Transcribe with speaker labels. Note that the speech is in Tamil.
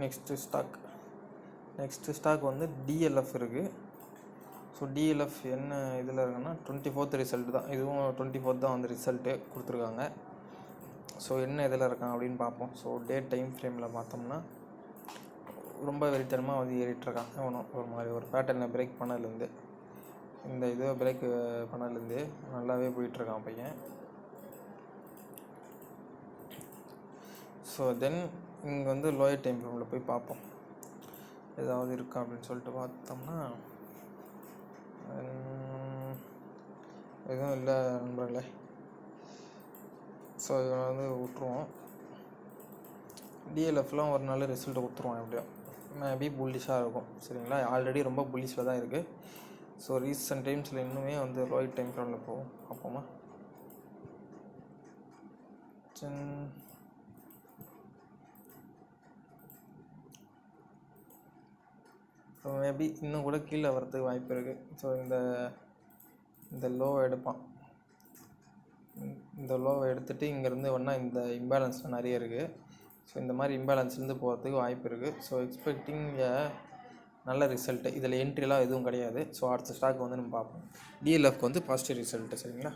Speaker 1: நெக்ஸ்ட்டு ஸ்டாக் வந்து டிஎல்எஃப் இருக்குது. ஸோ டிஎல்எஃப் என்ன இதில் இருக்குன்னா 24th ரிசல்ட் தான், இதுவும் 24th தான் வந்து ரிசல்ட்டு கொடுத்துருக்காங்க. ஸோ என்ன இதில் இருக்கான் அப்படின்னு பார்ப்போம். ஸோ டைம் ஃப்ரேமில் பார்த்தோம்னா ரொம்ப வெறித்தனமாக வந்து ஏறிட்டுருக்கான். அவனும் ஒரு மாதிரி ஒரு பேட்டர்னை பிரேக் பண்ணதுலேருந்து, இந்த இதை பிரேக் பண்ணதுலேருந்து நல்லாவே போயிட்டுருக்கான் பையன். ஸோ தென் இங்கே வந்து லோயர் டைம் ஃப்ரேமில் போய் பார்ப்போம் ஏதாவது இருக்கா அப்படின்னு சொல்லிட்டு பார்த்தோம்னா எதுவும் இல்லை நண்பர்களே. ஸோ இவனை வந்து விட்ருவோம். டிஎல்எஃப்லாம் ஒரு நல்ல ரிசல்ட்டை கொடுத்துருவோம். எப்படியும் மேபி புல்லிஷாக இருக்கும். சரிங்களா, ஆல்ரெடி ரொம்ப புல்லிஷில் தான் இருக்குது. ஸோ ரீசன்ட் டைம்ஸில் இன்னுமே வந்து லோயர் டைம் ஃப்ரேமில் போகும். பார்ப்போமா. ஸோ மேபி இன்னும் கூட கீழே வரதுக்கு வாய்ப்பு இருக்குது. ஸோ இந்த லோவை எடுப்பான். இந்த லோவை எடுத்துகிட்டு இங்கேருந்து ஒன்றா இந்த இம்பேலன்ஸ்லாம் நிறைய இருக்குது. ஸோ இந்த மாதிரி இம்பேலன்ஸ்லேருந்து போகிறதுக்கு வாய்ப்பு இருக்குது. ஸோ எக்ஸ்பெக்டிங் நல்ல ரிசல்ட்டு. இதில் என்ட்ரிலாம் எதுவும் கிடையாது. ஸோ அடுத்த ஸ்டாக் வந்து நம்ம பார்ப்போம். டிஎல்எஃப்க்கு வந்து பாசிட்டிவ் ரிசல்ட்டு. சரிங்களா.